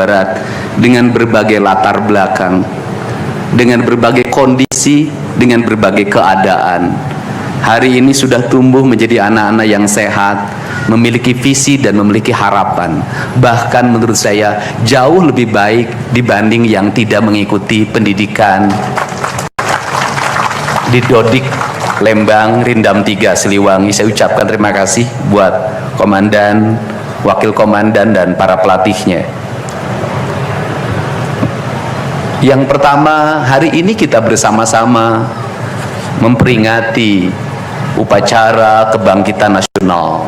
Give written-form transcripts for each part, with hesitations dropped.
Barat dengan berbagai latar belakang, dengan berbagai kondisi, dengan berbagai keadaan. Hari ini sudah tumbuh menjadi anak-anak yang sehat, memiliki visi dan memiliki harapan. Bahkan menurut saya jauh lebih baik dibanding yang tidak mengikuti pendidikan di Dodik, Lembang, Rindam 3, Siliwangi. Saya ucapkan terima kasih buat komandan, wakil komandan, dan para pelatihnya. Yang pertama, hari ini kita bersama-sama memperingati upacara kebangkitan nasional.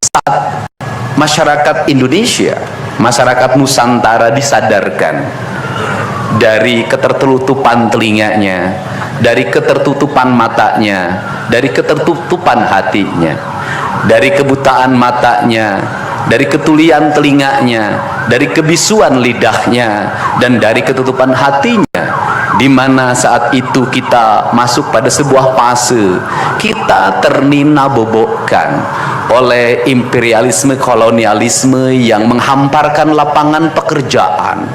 Saat masyarakat Indonesia, masyarakat Nusantara disadarkan dari ketertutupan telinganya, dari ketertutupan matanya, dari ketertutupan hatinya, dari kebutaan matanya, dari ketulian telinganya, dari kebisuan lidahnya, dan dari ketutupan hatinya, di mana saat itu kita masuk pada sebuah fase kita ternina bobokkan oleh imperialisme kolonialisme yang menghamparkan lapangan pekerjaan,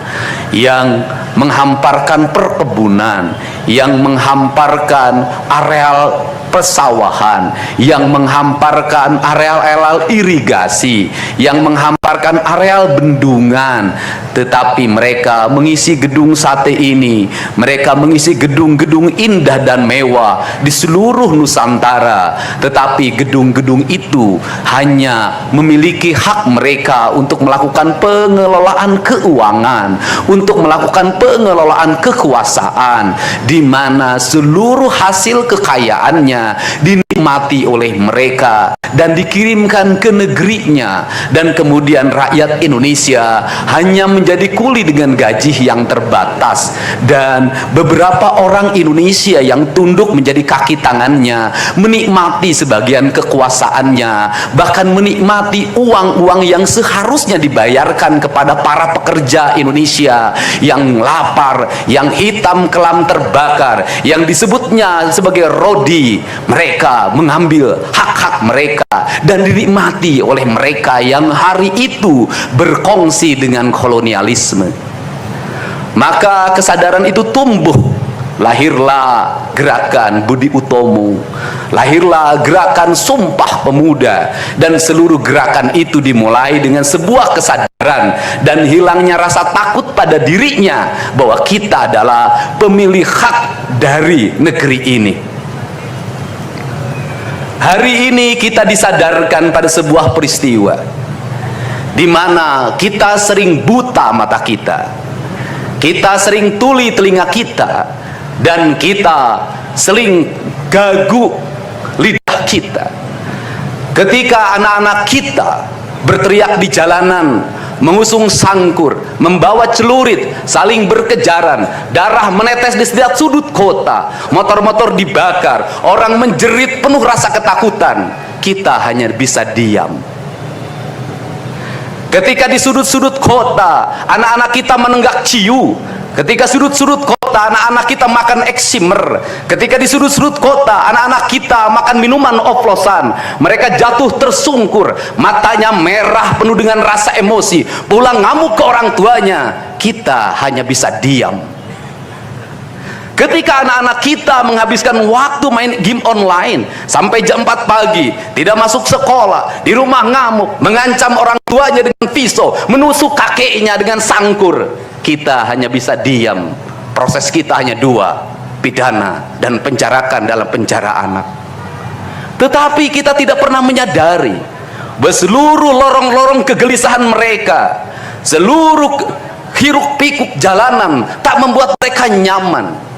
yang menghamparkan perkebunan, yang menghamparkan areal persawahan, yang menghamparkan areal-areal irigasi, yang menghamparkan areal bendungan. Tetapi mereka mengisi gedung sate ini, mereka mengisi gedung-gedung indah dan mewah di seluruh Nusantara. Tetapi gedung-gedung itu hanya memiliki hak mereka untuk melakukan pengelolaan keuangan, untuk melakukan pengelolaan kekuasaan, di mana seluruh hasil kekayaannya dinikmati oleh mereka dan dikirimkan ke negerinya, dan kemudian rakyat Indonesia hanya menjadi kuli dengan gaji yang terbatas, dan beberapa orang Indonesia yang tunduk menjadi kaki tangannya menikmati sebagian kekuasaannya, bahkan menikmati uang-uang yang seharusnya dibayarkan kepada para pekerja Indonesia yang lapar, yang hitam kelam terbakar, yang disebutnya sebagai rodi. Mereka mengambil hak-hak mereka dan dinikmati oleh mereka yang hari itu berkongsi dengan kolonialisme. Maka kesadaran itu tumbuh, lahirlah gerakan Budi Utomo, lahirlah gerakan Sumpah Pemuda, dan seluruh gerakan itu dimulai dengan sebuah kesadaran dan hilangnya rasa takut pada dirinya bahwa kita adalah pemilik hak dari negeri ini. Hari ini kita disadarkan pada sebuah peristiwa di mana kita sering buta mata kita, kita sering tuli telinga kita, dan kita sering gagu lidah kita. Ketika anak-anak kita berteriak di jalanan, mengusung sangkur, membawa celurit, saling berkejaran, darah menetes di setiap sudut kota, motor-motor dibakar, orang menjerit penuh rasa ketakutan, kita hanya bisa diam. Ketika di sudut-sudut kota anak-anak kita menenggak ciu, ketika sudut-sudut kota anak-anak kita makan eksimer, ketika di sudut-sudut kota anak-anak kita makan minuman oplosan, mereka jatuh tersungkur, matanya merah penuh dengan rasa emosi, pulang ngamuk ke orang tuanya, kita hanya bisa diam. Ketika anak-anak kita menghabiskan waktu main game online sampai jam 4 pagi, tidak masuk sekolah, di rumah ngamuk, mengancam orang tuanya dengan pisau, menusuk kakeknya dengan sangkur, kita hanya bisa diam. Proses kita hanya dua, pidana dan penjarakan dalam penjara anak. Tetapi kita tidak pernah menyadari bahwa seluruh lorong-lorong kegelisahan mereka, seluruh hiruk pikuk jalanan tak membuat mereka nyaman.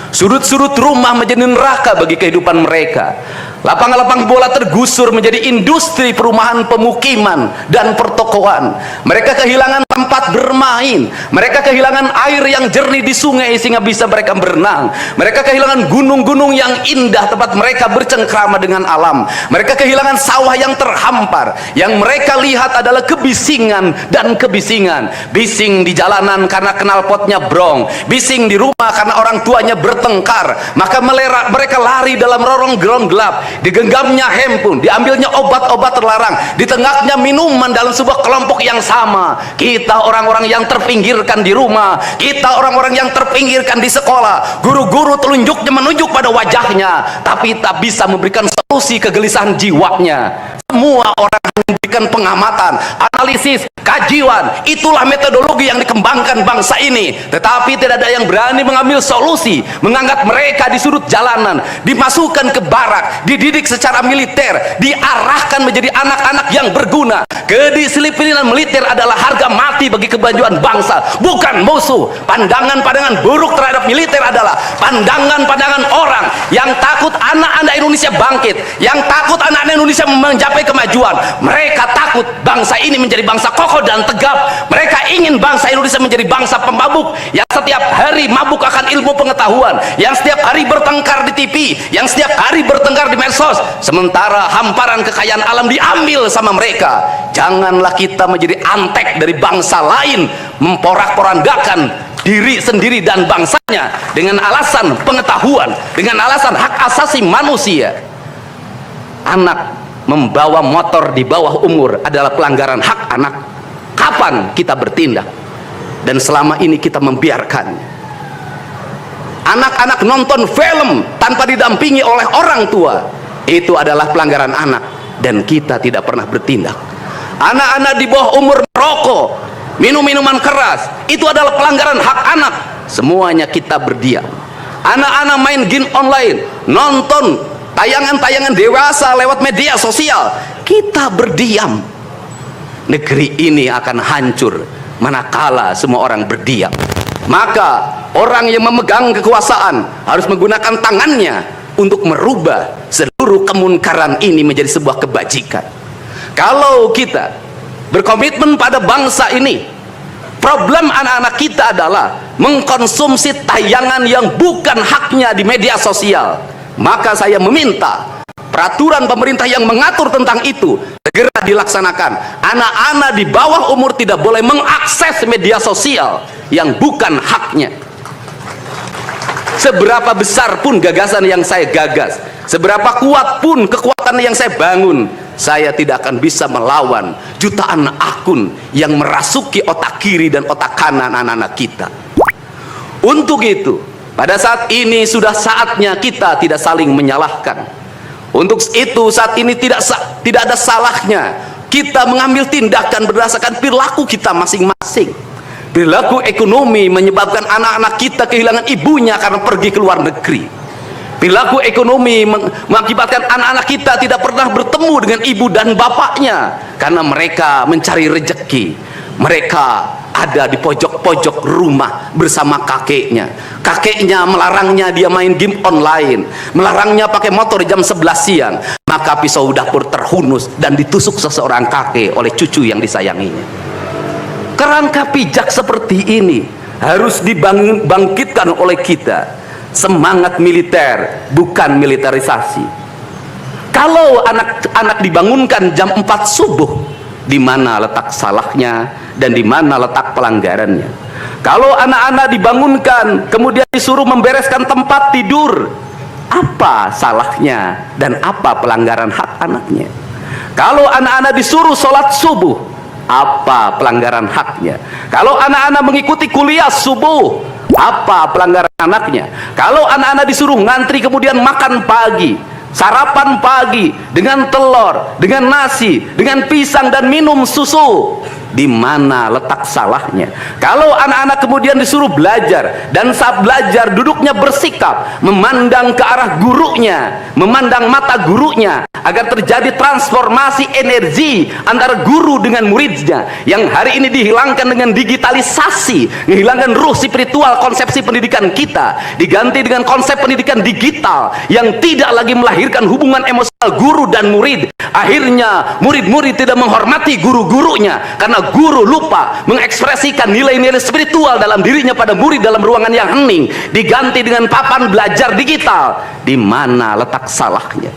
Sudut-sudut rumah menjadi neraka bagi kehidupan mereka. Lapang-lapang bola tergusur menjadi industri perumahan, pemukiman, dan pertokoan. Mereka kehilangan tempat bermain, mereka kehilangan air yang jernih di sungai sehingga bisa mereka berenang, mereka kehilangan gunung-gunung yang indah tempat mereka bercengkrama dengan alam, mereka kehilangan sawah yang terhampar. Yang mereka lihat adalah kebisingan dan kebisingan. Bising di jalanan karena knalpotnya brong, bising di rumah karena orang tuanya bertengkar, maka mereka lari dalam lorong gelap digenggamnya handphone, diambilnya obat-obat terlarang, ditenggaknya minuman dalam sebuah kelompok yang sama. Kita orang-orang yang terpinggirkan di rumah, kita orang-orang yang terpinggirkan di sekolah, guru-guru telunjuknya menunjuk pada wajahnya, tapi tak bisa memberikan solusi kegelisahan jiwanya. Semua orang memberikan pengamatan, analisis, kajian. Itulah metodologi yang dikembangkan bangsa ini. Tetapi tidak ada yang berani mengambil solusi, mengangkat mereka di sudut jalanan, dimasukkan ke barak, dididik secara militer, diarahkan menjadi anak-anak yang berguna. Kedisiplinan militer adalah harga mati bagi kemajuan bangsa, bukan musuh. Pandangan-pandangan buruk terhadap militer adalah pandangan-pandangan orang yang takut anak-anak Indonesia bangkit, yang takut anak-anak Indonesia mencapai kemajuan. Mereka takut bangsa ini menjadi bangsa kokoh dan tegap. Mereka ingin bangsa Indonesia menjadi bangsa pemabuk yang setiap hari mabuk akan ilmu pengetahuan, yang setiap hari bertengkar di TV, yang setiap hari bertengkar di medsos, sementara hamparan kekayaan alam diambil sama mereka. Janganlah kita menjadi antek dari bangsa lain, memporak-porandakan diri sendiri dan bangsanya dengan alasan pengetahuan, dengan alasan hak asasi manusia. Anak membawa motor di bawah umur adalah pelanggaran hak anak. Kapan kita bertindak? Dan selama ini kita membiarkan anak-anak nonton film tanpa didampingi oleh orang tua. Itu adalah pelanggaran anak, dan kita tidak pernah bertindak. Anak-anak di bawah umur merokok, minum minuman keras, itu adalah pelanggaran hak anak. Semuanya kita berdiam. Anak-anak main game online, nonton tayangan-tayangan dewasa lewat media sosial, kita berdiam. Negeri ini akan hancur manakala semua orang berdiam. Maka orang yang memegang kekuasaan harus menggunakan tangannya untuk merubah seluruh kemunkaran ini menjadi sebuah kebajikan. Kalau kita berkomitmen pada bangsa ini, problem anak-anak kita adalah mengkonsumsi tayangan yang bukan haknya di media sosial. Maka saya meminta peraturan pemerintah yang mengatur tentang itu segera dilaksanakan. Anak-anak di bawah umur tidak boleh mengakses media sosial yang bukan haknya. Seberapa besar pun gagasan yang saya gagas, seberapa kuat pun kekuatan yang saya bangun, saya tidak akan bisa melawan jutaan akun yang merasuki otak kiri dan otak kanan anak-anak kita. Untuk itu, pada saat ini sudah saatnya kita tidak saling menyalahkan. Untuk itu saat ini tidak ada salahnya kita mengambil tindakan berdasarkan perilaku kita masing-masing. Perilaku ekonomi menyebabkan anak-anak kita kehilangan ibunya karena pergi ke luar negeri. Perilaku ekonomi mengakibatkan anak-anak kita tidak pernah bertemu dengan ibu dan bapaknya karena mereka mencari rezeki. Mereka ada di pojok-pojok rumah bersama kakeknya. Kakeknya melarangnya dia main game online, melarangnya pakai motor jam 11 siang. Maka pisau dapur terhunus dan ditusuk seseorang kakek oleh cucu yang disayanginya. Kerangka pijak seperti ini harus dibangkitkan oleh kita. Semangat militer, bukan militerisasi. Kalau anak-anak dibangunkan jam 4 subuh, di mana letak salahnya dan di mana letak pelanggarannya? Kalau anak-anak dibangunkan kemudian disuruh membereskan tempat tidur, apa salahnya dan apa pelanggaran hak anaknya? Kalau anak-anak disuruh sholat subuh, apa pelanggaran haknya? Kalau anak-anak mengikuti kuliah subuh, apa pelanggaran anaknya? Kalau anak-anak disuruh ngantri kemudian makan pagi, sarapan pagi dengan telur, dengan nasi, dengan pisang dan minum susu, di mana letak salahnya? Kalau anak-anak kemudian disuruh belajar dan saat belajar duduknya bersikap memandang ke arah gurunya, memandang mata gurunya, agar terjadi transformasi energi antara guru dengan muridnya yang hari ini dihilangkan dengan digitalisasi, menghilangkan ruh spiritual konsepsi pendidikan kita, diganti dengan konsep pendidikan digital yang tidak lagi melahirkan hubungan emosional guru dan murid. Akhirnya murid-murid tidak menghormati guru-gurunya karena guru lupa mengekspresikan nilai-nilai spiritual dalam dirinya pada murid dalam ruangan yang hening, diganti dengan papan belajar digital. Di mana letak salahnya?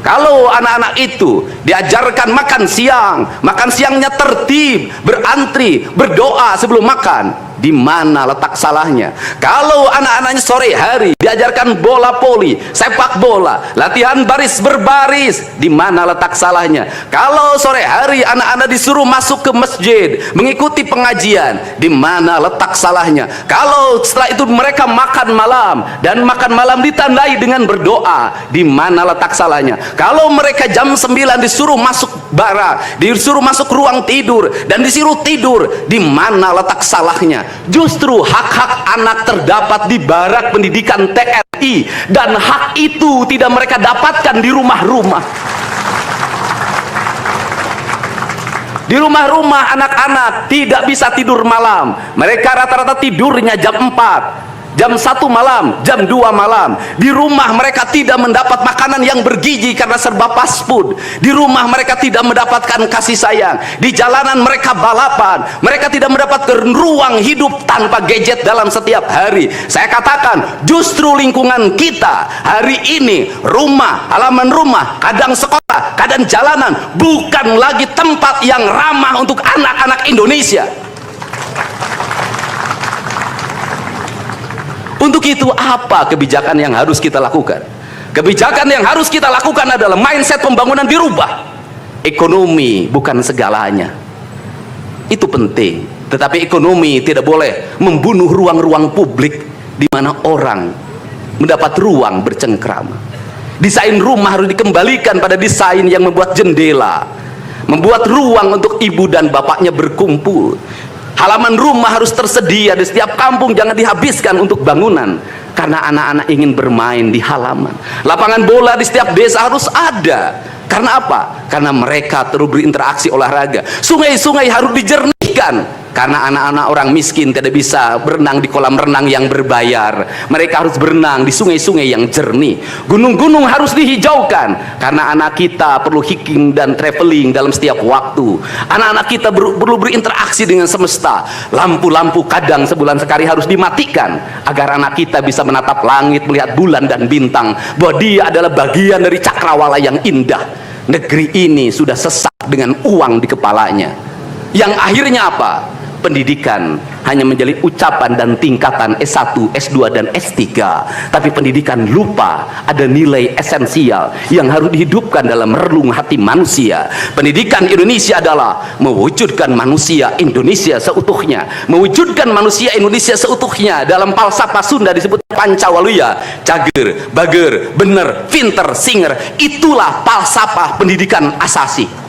Kalau anak-anak itu diajarkan makan siang, makan siangnya tertib, berantri, berdoa sebelum makan, di mana letak salahnya? Kalau anak-anaknya sore hari diajarkan bola voli, sepak bola, latihan baris berbaris. Di mana letak salahnya? Kalau sore hari anak-anak disuruh masuk ke masjid mengikuti pengajian, di mana letak salahnya? Kalau setelah itu mereka makan malam, dan makan malam ditandai dengan berdoa, di mana letak salahnya? Kalau mereka jam 9 disuruh masuk barak, disuruh masuk ruang tidur, dan disuruh tidur, di mana letak salahnya? Justru hak-hak anak terdapat di barak pendidikan TNI, dan hak itu tidak mereka dapatkan di rumah-rumah. Di rumah-rumah anak-anak tidak bisa tidur malam. Mereka rata-rata tidurnya jam 4, jam 1 malam, jam 2 malam. Di rumah mereka tidak mendapat makanan yang bergizi karena serba fast food. Di rumah mereka tidak mendapatkan kasih sayang. Di jalanan mereka balapan. Mereka tidak mendapatkan ruang hidup tanpa gadget dalam setiap hari. Saya katakan, justru lingkungan kita hari ini, rumah, halaman rumah, kadang sekolah, kadang jalanan, bukan lagi tempat yang ramah untuk anak-anak Indonesia. Untuk itu, apa kebijakan yang harus kita lakukan? Kebijakan yang harus kita lakukan adalah mindset pembangunan dirubah. Ekonomi bukan segalanya, itu penting, tetapi ekonomi tidak boleh membunuh ruang-ruang publik di mana orang mendapat ruang bercengkrama. Desain rumah harus dikembalikan pada desain yang membuat jendela, membuat ruang untuk ibu dan bapaknya berkumpul. Halaman rumah harus tersedia di setiap kampung, jangan dihabiskan untuk bangunan, karena anak-anak ingin bermain di halaman. Lapangan bola di setiap desa harus ada. Karena apa? Karena mereka terus berinteraksi olahraga. Sungai-sungai harus dijernihkan, karena anak-anak orang miskin tidak bisa berenang di kolam renang yang berbayar. Mereka harus berenang di sungai-sungai yang jernih. Gunung-gunung harus dihijaukan, karena anak kita perlu hiking dan traveling dalam setiap waktu. Anak-anak kita perlu berinteraksi dengan semesta. Lampu-lampu kadang sebulan sekali harus dimatikan, agar anak kita bisa menatap langit, melihat bulan dan bintang, bahwa dia adalah bagian dari cakrawala yang indah. Negeri ini sudah sesak dengan uang di kepalanya, yang akhirnya apa? Pendidikan hanya menjadi ucapan dan tingkatan S1, S2 dan S3, tapi pendidikan lupa ada nilai esensial yang harus dihidupkan dalam relung hati manusia. Pendidikan Indonesia adalah mewujudkan manusia Indonesia seutuhnya, mewujudkan manusia Indonesia seutuhnya. Dalam falsafah Sunda disebut Pancawaluya, cager, bager, bener, pinter, singer. Itulah falsafah pendidikan asasi.